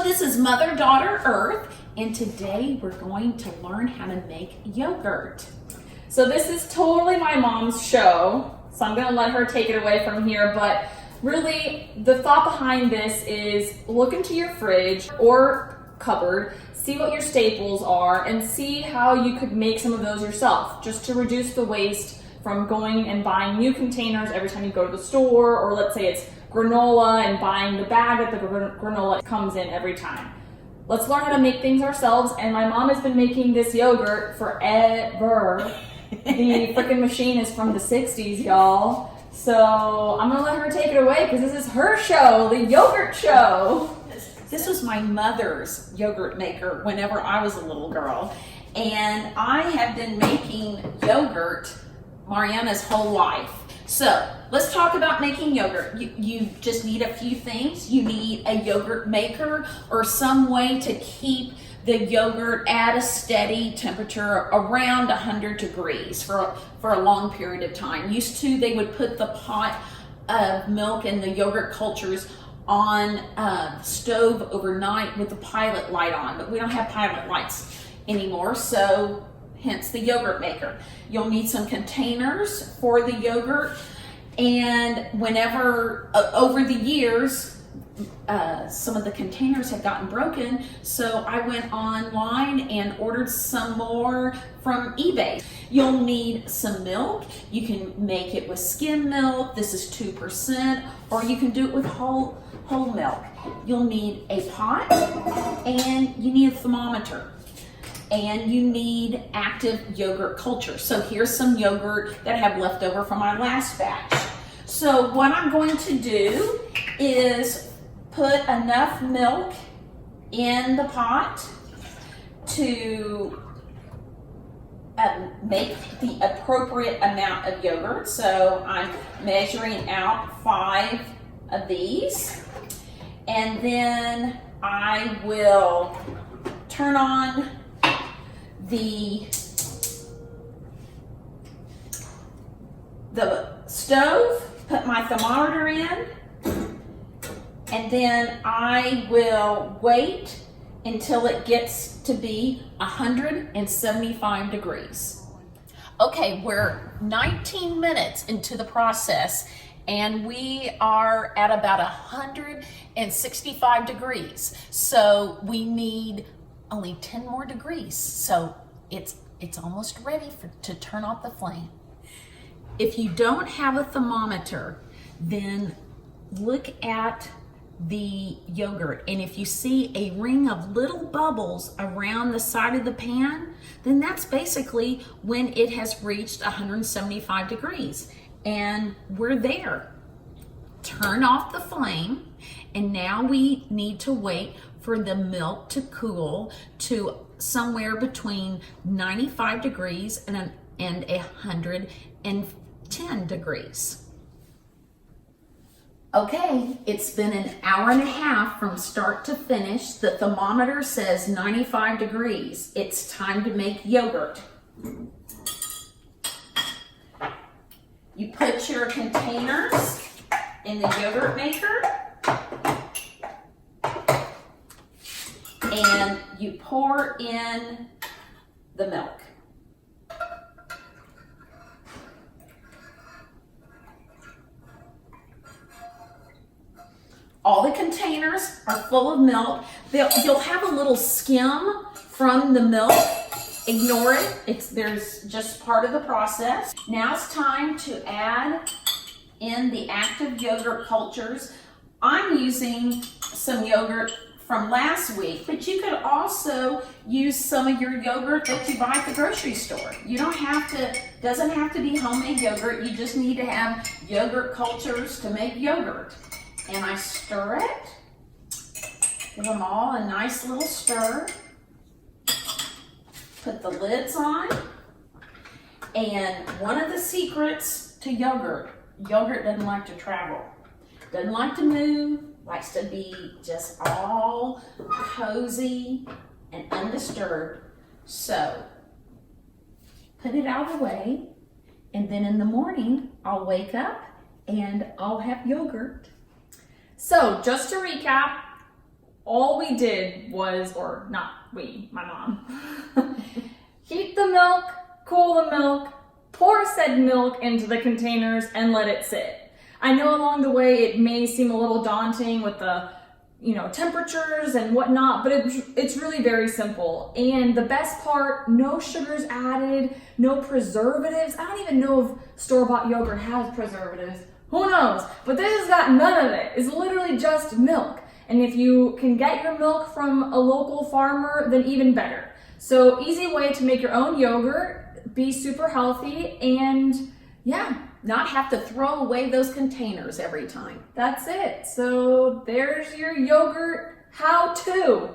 this is Mother Daughter Earth, and today we're going to learn how to make yogurt. So this is totally my mom's show, so I'm gonna let her take it away from here, but really the thought behind this is look into your fridge or cupboard, see what your staples are, and see how you could make some of those yourself, just to reduce the waste from going and buying new containers every time you go to the store, or let's say it's granola and buying the bag that the granola comes in every time. Let's learn how to make things ourselves, and my mom has been making this yogurt forever. The freaking machine is from the 60s, y'all. So I'm gonna let her take it away because this is her show, the yogurt show. This was my mother's yogurt maker whenever I was a little girl, and I have been making yogurt Mariana's whole life. So let's talk about making yogurt. You just need a few things. You need a yogurt maker or some way to keep the yogurt at a steady temperature around 100 degrees for a long period of time. Used to, they would put the pot of milk and the yogurt cultures on stove overnight with the pilot light on, but we don't have pilot lights anymore, so hence the yogurt maker. You'll need some containers for the yogurt, and whenever over the years some of the containers had gotten broken, so I went online and ordered some more from eBay. You'll need some milk. You can make it with skim milk. This is 2%, or you can do it with whole milk. You'll need a pot, and you need a thermometer, and you need active yogurt culture. So here's some yogurt that I have left over from my last batch. So what I'm going to do is put enough milk in the pot to make the appropriate amount of yogurt. So I'm measuring out 5 of these, and then I will turn on the stove, put my thermometer in, and then I will wait until it gets to be 175 degrees. Okay, we're 19 minutes into the process, and we are at about 165 degrees. So we need only 10 more degrees. So it's almost ready to turn off the flame. If you don't have a thermometer, then look at the yogurt, and if you see a ring of little bubbles around the side of the pan, then that's basically when it has reached 175 degrees, and we're there. Turn off the flame, and now we need to wait for the milk to cool to somewhere between 95 degrees and 110 degrees. Okay, it's been an hour and a half from start to finish. The thermometer says 95 degrees. It's time to make yogurt. You put your containers in the yogurt maker, and you pour in the milk. All the containers are full of milk. You'll have a little skim from the milk. Ignore it. There's just part of the process. Now it's time to add in the active yogurt cultures. I'm using some yogurt from last week, but you could also use some of your yogurt that you buy at the grocery store. You don't have to, doesn't have to be homemade yogurt. You just need to have yogurt cultures to make yogurt. And I stir it, give them all a nice little stir, put the lids on, and one of the secrets to yogurt doesn't like to travel, doesn't like to move, likes to be just all cozy and undisturbed. So put it out of the way, and then in the morning I'll wake up and I'll have yogurt. So just to recap, all we did was, or not we, my mom, heat the milk, cool the milk, pour said milk into the containers and let it sit. I know along the way it may seem a little daunting with the temperatures and whatnot, but it's really very simple. And the best part, no sugars added, no preservatives. I don't even know if store-bought yogurt has preservatives. Who knows? But this has got none of it. It's literally just milk. And if you can get your milk from a local farmer, then even better. So easy way to make your own yogurt, be super healthy, and yeah, not have to throw away those containers every time. that's it. So there's your yogurt how-to.